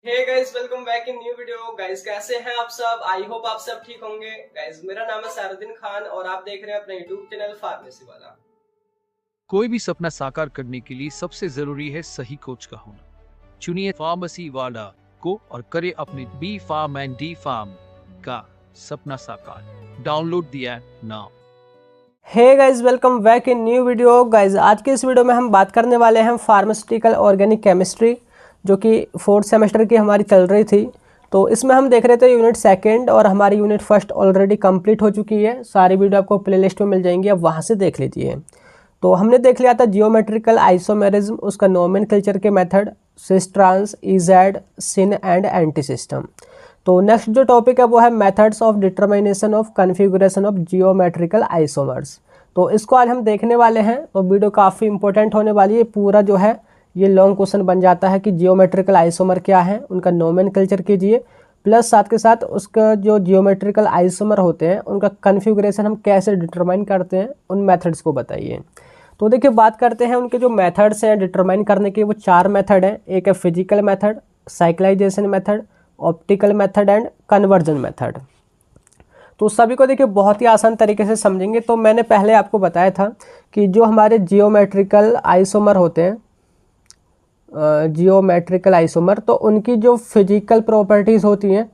Hey guys, welcome back in new video. Guys कैसे हैं आप सब? आई होप आप सब ठीक होंगे। गाइस मेरा नाम है सारुद्दीन खान और आप देख रहे हैं अपना यूट्यूब चैनल फार्मेसी वाला। कोई भी सपना साकार करने के लिए सबसे जरूरी है सही कोच का होना। चुनिए फार्मेसी वाला को और करे अपने B pharm and D pharm का सपना साकार। Download the app now. Hey guys, welcome back in new video. Guys आज के इस वीडियो में हम बात करने वाले हैं फार्मास्यूटिकल ऑर्गेनिक केमिस्ट्री, जो कि 4th सेमेस्टर की हमारी चल रही थी। तो इसमें हम देख रहे थे यूनिट सेकंड और हमारी यूनिट फर्स्ट ऑलरेडी कंप्लीट हो चुकी है। सारी वीडियो आपको प्लेलिस्ट में मिल जाएंगी, आप वहाँ से देख लीजिए। तो हमने देख लिया था जियोमेट्रिकल आइसोमेरिज्म, उसका नोमेनक्लेचर के method, cis trans, E Z, syn and anti system. तो नेक्स्ट जो टॉपिक है वो है methods of determination of configuration of geometrical isomers. तो इसको आज हम देखने वाले हैं। तो वीडियो काफ़ी इंपॉर्टेंट होने वाली है। पूरा जो है ये लॉन्ग क्वेश्चन बन जाता है कि जियोमेट्रिकल आइसोमर क्या है, उनका नोमेनक्लेचर कीजिए, प्लस साथ के साथ उसका जो जियोमेट्रिकल आइसोमर होते हैं उनका कन्फिगरेशन हम कैसे डिटरमाइन करते हैं, उन मेथड्स को बताइए। तो देखिए बात करते हैं उनके जो मेथड्स हैं डिटरमाइन करने के। वो 4 मेथड हैं। एक है physical method, cyclisation method, optical method and conversion method. तो सभी को देखिए बहुत ही आसान तरीके से समझेंगे। तो मैंने पहले आपको बताया था कि जो हमारे जियोमेट्रिकल आइसोमर होते हैं, जियोमेट्रिकल आइसोमर, तो उनकी जो फिजिकल प्रॉपर्टीज़ होती हैं,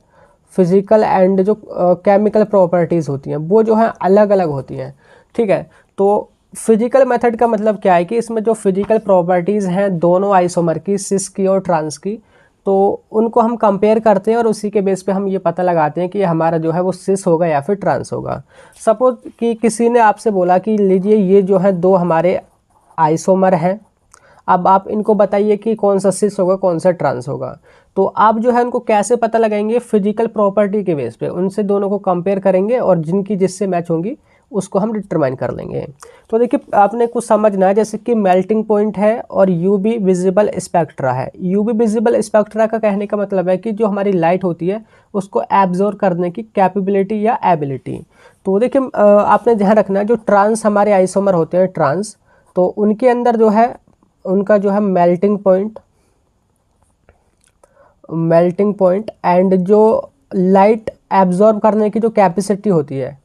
फिजिकल एंड जो केमिकल प्रॉपर्टीज़ होती हैं, वो जो है अलग अलग होती हैं। ठीक है। तो फिजिकल मेथड का मतलब क्या है कि इसमें जो फिजिकल प्रॉपर्टीज़ हैं दोनों आइसोमर की, सिस की और ट्रांस की, तो उनको हम कंपेयर करते हैं और उसी के बेस पे हम ये पता लगाते हैं कि हमारा जो है वो सिस होगा या फिर ट्रांस होगा। सपोज कि किसी ने आपसे बोला कि लीजिए ये जो है 2 हमारे आइसोमर हैं, अब आप इनको बताइए कि कौन सा सिस होगा कौन सा ट्रांस होगा। तो आप जो है उनको कैसे पता लगाएंगे? फिजिकल प्रॉपर्टी के बेस पे उनसे दोनों को कंपेयर करेंगे और जिनकी जिससे मैच होंगी उसको हम डिटरमाइन कर लेंगे। तो देखिए आपने कुछ समझना है, जैसे कि मेल्टिंग पॉइंट है और यूवी विजिबल स्पेक्ट्रा है। यूवी विजिबल स्पेक्ट्रा का कहने का मतलब है कि जो हमारी लाइट होती है उसको एब्जॉर्ब करने की कैपेबिलिटी या एबिलिटी। तो देखिए आपने ध्यान रखना है, जो ट्रांस हमारे आइसोमर होते हैं ट्रांस, तो उनके अंदर जो है उनका जो है मेल्टिंग पॉइंट एंड जो लाइट एब्जॉर्ब करने की जो कैपेसिटी होती है,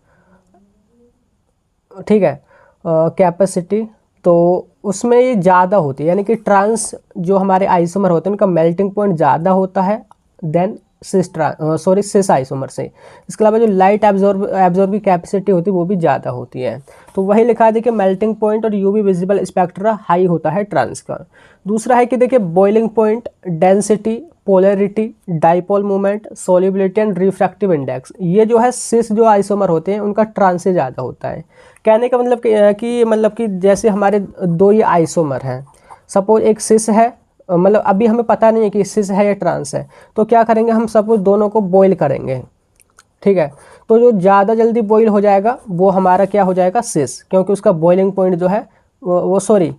ठीक है, कैपेसिटी, तो उसमें ये ज़्यादा होती है। यानी कि ट्रांस जो हमारे आइसोमर होते हैं उनका मेल्टिंग पॉइंट ज़्यादा होता है देन सिस आइसोमर से। इसके अलावा जो लाइट एब्जॉर्ब की कैपेसिटी होती है वो भी ज़्यादा होती है। तो वही लिखा है देखिए, मेल्टिंग पॉइंट और यूवी विजिबल स्पेक्ट्रा हाई होता है ट्रांस का। दूसरा है कि देखिए boiling point, density, polarity, dipole moment, solubility and refractive index, ये जो है सिस जो आइसोमर होते हैं उनका ट्रांस से ज़्यादा होता है। कहने का मतलब कि जैसे हमारे 2 ये आइसोमर हैं, सपोज एक सिस है, मतलब अभी हमें पता नहीं है कि सिस है या ट्रांस है, तो क्या करेंगे हम सपोज दोनों को बॉईल करेंगे। ठीक है। तो जो ज़्यादा जल्दी बॉईल हो जाएगा वो हमारा क्या हो जाएगा? सिस, क्योंकि उसका बॉइलिंग पॉइंट जो है वो सॉरी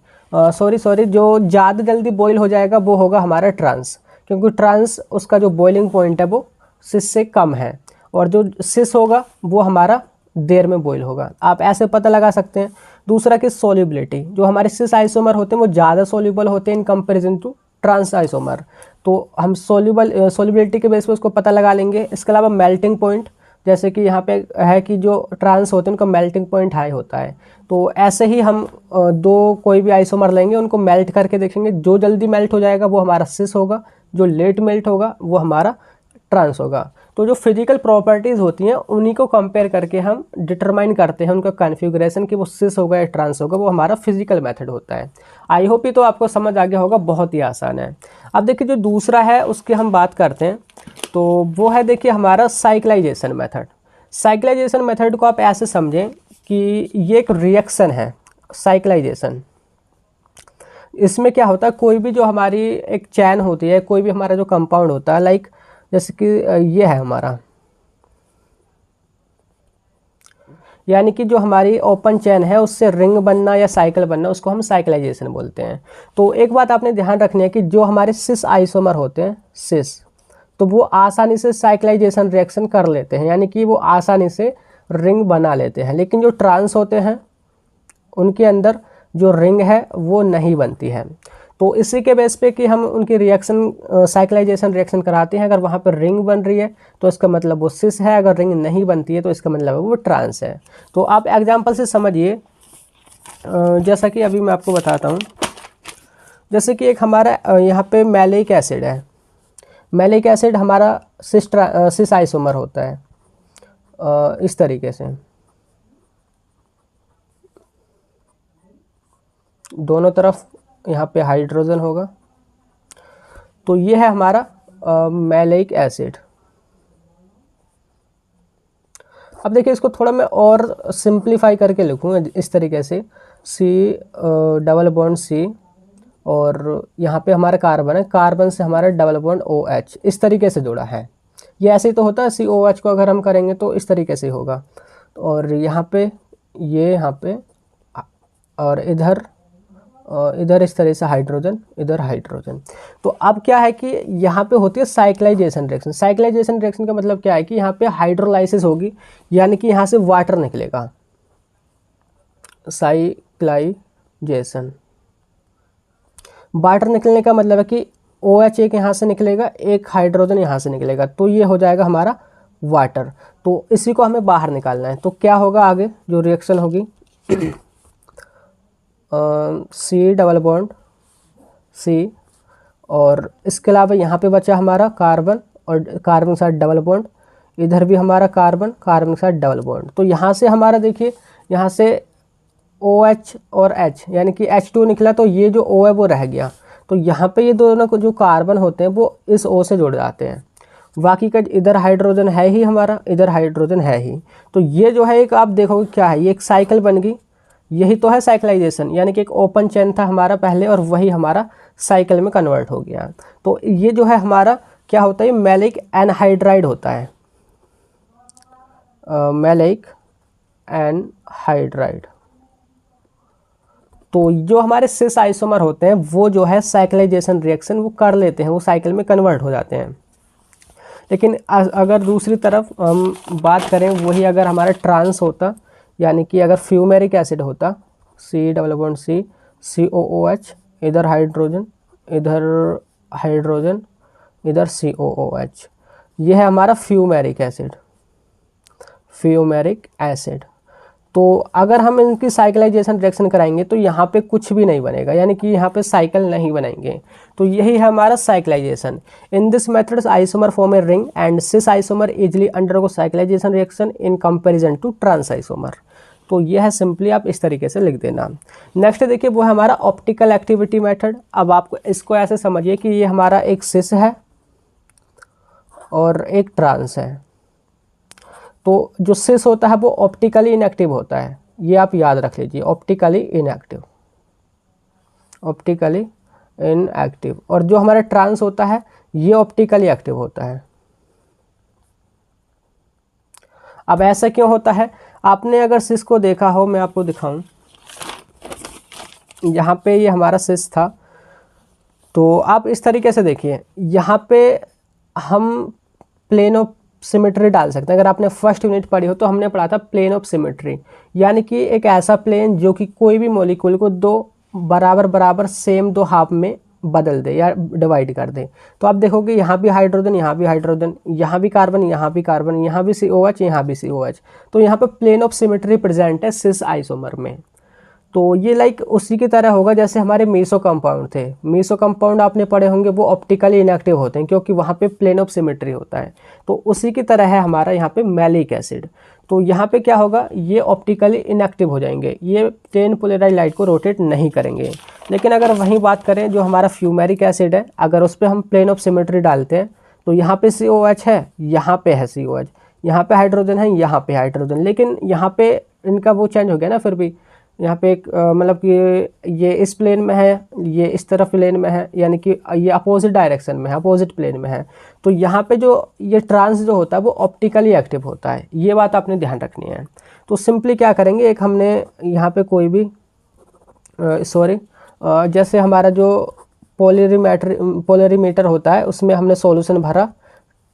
जो ज़्यादा जल्दी बॉईल हो जाएगा वो होगा हमारा ट्रांस, क्योंकि ट्रांस उसका जो बॉइलिंग पॉइंट है वो सिस से कम है, और जो सिस होगा वो हमारा देर में बॉईल होगा। आप ऐसे पता लगा सकते हैं। दूसरा कि सोल्युबिलिटी, जो हमारे सिस आइसोमर होते हैं वो ज़्यादा सोल्यूबल होते हैं in comparison to trans isomer, तो हम सोल्युबिलिटी के बेस पे उसको पता लगा लेंगे। इसके अलावा मेल्टिंग पॉइंट, जैसे कि यहाँ पे है कि जो ट्रांस होते हैं उनका मेल्टिंग पॉइंट हाई होता है, तो ऐसे ही हम 2 कोई भी आइसोमर लेंगे, उनको मेल्ट करके देखेंगे, जो जल्दी मेल्ट हो जाएगा वो हमारा सिस होगा, जो लेट मेल्ट होगा वो हमारा ट्रांस होगा। तो जो फिजिकल प्रॉपर्टीज़ होती हैं उन्हीं को कंपेयर करके हम डिटरमाइन करते हैं उनका कॉन्फ़िगरेशन कि वो सिस होगा या ट्रांस होगा, वो हमारा फिजिकल मेथड होता है। आई होप ये तो आपको समझ आ गया होगा, बहुत ही आसान है। अब देखिए जो दूसरा है उसकी हम बात करते हैं, तो वो है देखिए हमारा साइक्लाइजेशन मेथड। साइक्लाइजेशन मेथड को आप ऐसे समझें कि ये एक रिएक्शन है साइक्लाइजेशन। इसमें क्या होता है, कोई भी जो हमारी एक चैन होती है, कोई भी हमारा जो कंपाउंड होता है, लाइक जैसे कि ये है हमारा, यानी कि जो हमारी ओपन चेन है उससे रिंग बनना या साइकिल बनना, उसको हम साइक्लाइजेशन बोलते हैं। तो एक बात आपने ध्यान रखनी है कि जो हमारे सिस आइसोमर होते हैं सिस, तो वो आसानी से साइक्लाइजेशन रिएक्शन कर लेते हैं, यानी कि वो आसानी से रिंग बना लेते हैं। लेकिन जो ट्रांस होते हैं उनके अंदर जो रिंग है वो नहीं बनती है। तो इसी के बेस पे कि हम उनकी रिएक्शन साइक्लाइजेशन रिएक्शन कराते हैं। अगर वहाँ पर रिंग बन रही है तो इसका मतलब वो सिस है, अगर रिंग नहीं बनती है तो इसका मतलब वो ट्रांस है। तो आप एग्जांपल से समझिए, जैसा कि अभी मैं आपको बताता हूँ। जैसे कि एक हमारा यहाँ पे मैलिक एसिड है। मैलिक एसिड हमारा सिस आइसोमर होता है इस तरीके से, दोनों तरफ यहाँ पे हाइड्रोजन होगा। तो ये है हमारा मैलिक एसिड। अब देखिए इसको थोड़ा मैं और सिंप्लीफाई करके लिखूँगा इस तरीके से, सी डबल बॉन्ड सी, और यहाँ पे हमारा कार्बन है, कार्बन से हमारा डबल बॉन्ड OH इस तरीके से जुड़ा है। ये ऐसे ही तो होता है, COH को अगर हम करेंगे तो इस तरीके से होगा। और यहाँ पे ये यहाँ पे, और इधर इस तरह से हाइड्रोजन, इधर हाइड्रोजन। तो अब क्या है कि यहाँ पे होती है साइक्लाइजेशन रिएक्शन। साइक्लाइजेशन रिएक्शन का मतलब क्या है कि यहाँ पे हाइड्रोलाइसिस होगी, यानी कि यहाँ से वाटर निकलेगा। साइक्लाइजेशन, वाटर निकलने का मतलब है कि OH एक यहाँ से निकलेगा, एक हाइड्रोजन यहाँ से निकलेगा, तो ये हो जाएगा हमारा वाटर। तो इसी को हमें बाहर निकालना है। तो क्या होगा आगे जो रिएक्शन होगी, C डबल बॉन्ड C, और इसके अलावा यहाँ पे बचा हमारा कार्बन, और कार्बन के साथ डबल बॉन्ड, इधर भी हमारा कार्बन, कार्बन के साथ डबल बॉन्ड। तो यहाँ से हमारा देखिए, यहाँ से OH और H यानी कि H2 निकला, तो ये जो O है वो रह गया। तो यहाँ पे ये दोनों को जो कार्बन होते हैं वो इस O से जुड़ जाते हैं। बाकी का इधर हाइड्रोजन है ही हमारा, इधर हाइड्रोजन है ही। तो ये जो है एक, आप देखोगे क्या है, ये एक साइकिल बन गई। यही तो है साइक्लाइजेशन, यानी कि एक ओपन चेन था हमारा पहले और वही हमारा साइकिल में कन्वर्ट हो गया। तो ये जो है हमारा क्या होता है, मैलिक एनहाइड्राइड होता है, मैलिक एनहाइड्राइड। तो जो हमारे सिस आइसोमर होते हैं वो जो है साइक्लाइजेशन रिएक्शन वो कर लेते हैं, वो साइकिल में कन्वर्ट हो जाते हैं। लेकिन अगर दूसरी तरफ हम बात करें, वही अगर हमारा ट्रांस होता, यानी कि अगर फ्यूमेरिक एसिड होता, C double bond C, COOH, इधर हाइड्रोजन, इधर हाइड्रोजन, इधर COOH, यह है हमारा फ्यूमेरिक एसिड, फ्यूमेरिक एसिड। तो अगर हम इनकी साइक्लाइजेशन रिएक्शन कराएंगे तो यहाँ पे कुछ भी नहीं बनेगा, यानी कि यहाँ पे साइकिल नहीं बनाएंगे। तो यही है हमारा cyclization. In this method isomer form a ring and cis isomer easily undergo cyclization reaction in comparison to trans isomer. तो यह है सिंपली, आप इस तरीके से लिख देना। नेक्स्ट देखिए वो है हमारा ऑप्टिकल एक्टिविटी मेथड। अब आपको इसको ऐसे समझिए कि ये हमारा एक सिस है और एक ट्रांस है। तो जो सिस होता है वो ऑप्टिकली इनएक्टिव होता है, ये आप याद रख लीजिए, ऑप्टिकली इनएक्टिव, ऑप्टिकली इनएक्टिव। और जो हमारा ट्रांस होता है ये ऑप्टिकली एक्टिव होता है। अब ऐसा क्यों होता है, आपने अगर सिस को देखा हो, मैं आपको दिखाऊं, यहाँ पे ये हमारा सिस था, तो आप इस तरीके से देखिए, यहाँ पे हम प्लेन ऑफ सिमेट्री डाल सकते हैं। अगर आपने फर्स्ट यूनिट पढ़ी हो तो हमने पढ़ा था प्लेन ऑफ सिमेट्री, यानी कि एक ऐसा प्लेन जो कि कोई भी मॉलिक्यूल को दो बराबर बराबर सेम दो हाफ में बदल दे या डिवाइड कर दे। तो आप देखोगे यहाँ भी हाइड्रोजन, यहाँ भी हाइड्रोजन, यहाँ भी कार्बन, यहाँ भी कार्बन, यहाँ भी COH, यहाँ भी COH। तो यहाँ पे प्लेन ऑफ सिमेट्री प्रेजेंट है सिस आइसोमर में। तो ये लाइक उसी की तरह होगा जैसे हमारे मीसो कंपाउंड थे। मीसो कंपाउंड आपने पढ़े होंगे, वो ऑप्टिकली इनएक्टिव होते हैं क्योंकि वहाँ पे प्लेन ऑफ सिमेट्री होता है। तो उसी की तरह है हमारा यहाँ पे मैलिक एसिड। तो यहाँ पे क्या होगा, ये ऑप्टिकली इनएक्टिव हो जाएंगे, ये प्लेन पोलराइज्ड लाइट को रोटेट नहीं करेंगे। लेकिन अगर वहीं बात करें जो हमारा फ्यूमेरिक एसिड है, अगर उस पर हम प्लेन ऑफ सिमेट्री डालते हैं तो यहाँ पे COH है, यहाँ पे है COH, यहाँ पे हाइड्रोजन है, यहाँ पे हाइड्रोजन, लेकिन यहाँ पे इनका वो चेंज हो गया ना। फिर भी यहाँ पे एक मतलब कि ये इस प्लेन में है, ये इस तरफ प्लेन में है, यानी कि ये अपोजिट डायरेक्शन में है, अपोजिट प्लेन में है। तो यहाँ पे जो ये ट्रांस जो होता है वो ऑप्टिकली एक्टिव होता है, ये बात आपने ध्यान रखनी है। तो सिंपली क्या करेंगे, एक हमने यहाँ पे कोई भी जैसे हमारा जो पोलरीमीटर होता है उसमें हमने सॉल्यूशन भरा,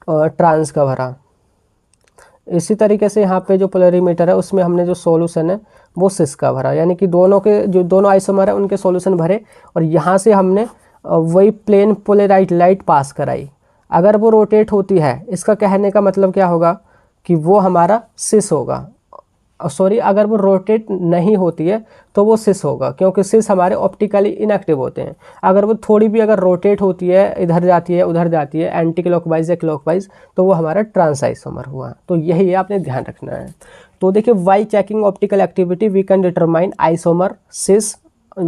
ट्रांस का भरा, इसी तरीके से यहाँ पे जो पोलरीमीटर है उसमें हमने जो सॉल्यूशन है वो सिस का भरा, यानी कि दोनों के जो दोनों आइसोमर है उनके सॉल्यूशन भरे और यहाँ से हमने वही प्लेन पोलराइज लाइट पास कराई। अगर वो रोटेट होती है, इसका कहने का मतलब क्या होगा कि वो हमारा सिस होगा। सॉरी, अगर वो रोटेट नहीं होती है तो वो सिस होगा, क्योंकि सिस हमारे ऑप्टिकली इनएक्टिव होते हैं। अगर वो थोड़ी भी अगर रोटेट होती है, इधर जाती है उधर जाती है, एंटी क्लॉकवाइज या क्लॉकवाइज, तो वो हमारा ट्रांस आइसोमर हुआ। तो यही आपने ध्यान रखना है। तो देखिए, by checking optical activity we can determine isomer cis.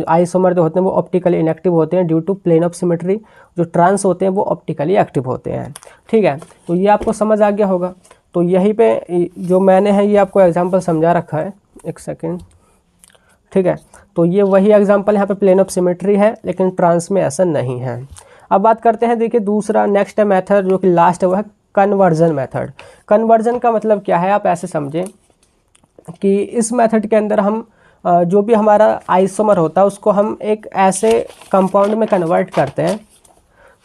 Isomer जो होते हैं वो ऑप्टिकली इनएक्टिव होते हैं due to plane of symmetry. जो ट्रांस होते हैं वो ऑप्टिकली एक्टिव होते हैं। ठीक है, तो ये आपको समझ आ गया होगा। तो यहीं पे जो मैंने है ये आपको एग्जांपल समझा रखा है, एक सेकेंड। ठीक है, तो ये वही एग्जांपल यहाँ पे प्लेन ऑफ सिमेट्री है, लेकिन ट्रांस में ऐसा नहीं है। अब बात करते हैं, देखिए दूसरा नेक्स्ट मेथड जो कि लास्ट है वो है कन्वर्जन मेथड। कन्वर्जन का मतलब क्या है, आप ऐसे समझें कि इस मेथड के अंदर हम जो भी हमारा आइसोमर होता है उसको हम एक ऐसे कंपाउंड में कन्वर्ट करते हैं।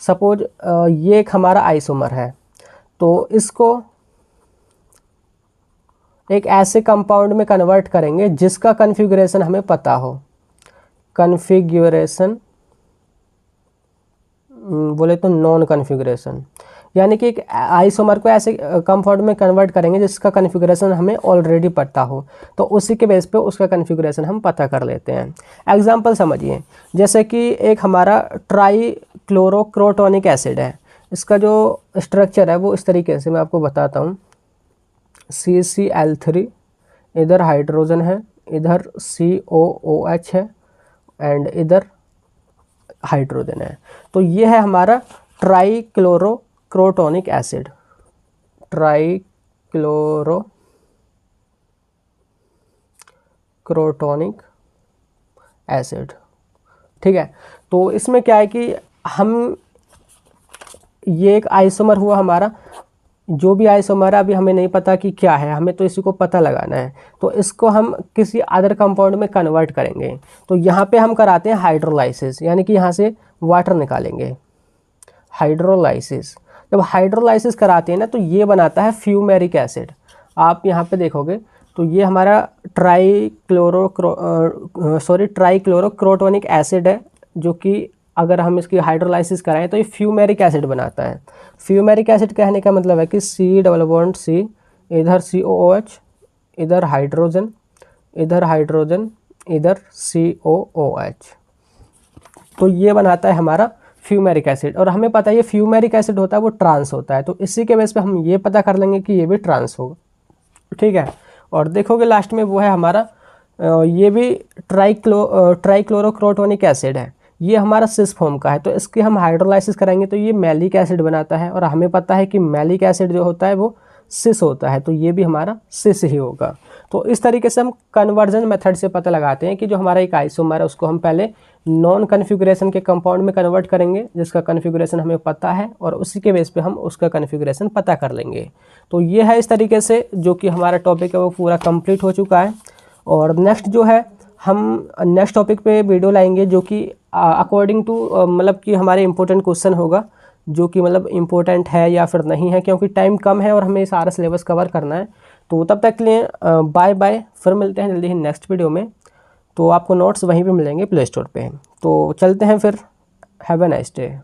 सपोज ये एक हमारा आइसोमर है, तो इसको एक ऐसे कंपाउंड में कन्वर्ट करेंगे जिसका कन्फिगरेशन हमें पता हो। कन्फिगरेशन बोले तो नॉन कन्फिगरेशन, यानी कि एक आइसोमर को ऐसे कंपाउंड में कन्वर्ट करेंगे जिसका कन्फिगरेशन हमें ऑलरेडी पता हो, तो उसी के बेस पे उसका कन्फिगरेशन हम पता कर लेते हैं। एग्जांपल समझिए, जैसे कि एक हमारा ट्राईक्लोरोक्रोटोनिक एसिड है। इसका जो स्ट्रक्चर है वो इस तरीके से मैं आपको बताता हूँ। CCl3, इधर हाइड्रोजन है, इधर COOH है एंड इधर हाइड्रोजन है। तो ये है हमारा ट्राईक्लोरोक्रोटोनिक एसिड। ट्राईक्लोरोक्रोटोनिक एसिड। ठीक है, तो इसमें क्या है कि हम ये एक आइसोमर हुआ हमारा। जो भी आइसोमर है अभी हमें नहीं पता कि क्या है, हमें तो इसी को पता लगाना है। तो इसको हम किसी अदर कंपाउंड में कन्वर्ट करेंगे। तो यहाँ पे हम कराते हैं हाइड्रोलाइसिस, यानी कि यहाँ से वाटर निकालेंगे। हाइड्रोलाइसिस, जब हाइड्रोलाइसिस कराते हैं ना तो ये बनाता है फ्यूमेरिक एसिड। आप यहाँ पे देखोगे तो ये हमारा ट्राईक्लोरोक्रोटोनिक एसिड है, जो कि अगर हम इसकी हाइड्रोलाइसिस कराएं तो ये फ्यूमेरिक एसिड बनाता है। फ्यूमेरिक एसिड कहने का मतलब है कि C⋯C, इधर COOH, इधर हाइड्रोजन, इधर हाइड्रोजन, इधर COOH। तो ये बनाता है हमारा फ्यूमेरिक एसिड। और हमें पता है ये फ्यूमेरिक एसिड होता है वो ट्रांस होता है, तो इसी के बेस पे हम ये पता कर लेंगे कि ये भी ट्रांस होगा। ठीक है, और देखोगे लास्ट में वो है हमारा ये भी ट्राईक्लोरोक्रोटोनिक एसिड है। ये हमारा सिस फॉर्म का है, तो इसकी हम हाइड्रोलाइसिस कराएंगे तो ये मैलिक एसिड बनाता है। और हमें पता है कि मैलिक एसिड जो होता है वो सिस होता है, तो ये भी हमारा सिस ही होगा। तो इस तरीके से हम कन्वर्जन मेथड से पता लगाते हैं कि जो हमारा एक आइसोमर है उसको हम पहले नॉन कन्फिगरेशन के कंपाउंड में कन्वर्ट करेंगे जिसका कन्फिगरेशन हमें पता है, और उसी के बेस पे हम उसका कन्फिगरेशन पता कर लेंगे। तो ये है इस तरीके से जो कि हमारा टॉपिक है वो पूरा कंप्लीट हो चुका है। और नेक्स्ट जो है हम नेक्स्ट टॉपिक पे वीडियो लाएंगे जो कि अकॉर्डिंग टू मतलब कि हमारे इंपॉर्टेंट क्वेश्चन होगा, जो कि मतलब इम्पोर्टेंट है या फिर नहीं है, क्योंकि टाइम कम है और हमें सारा सिलेबस कवर करना है। तो तब तक के लिए बाय बाय, फिर मिलते हैं जल्दी ही नेक्स्ट वीडियो में। तो आपको नोट्स वहीं पे मिलेंगे प्ले स्टोर पे। तो चलते हैं फिर, हैव अ नाइस डे।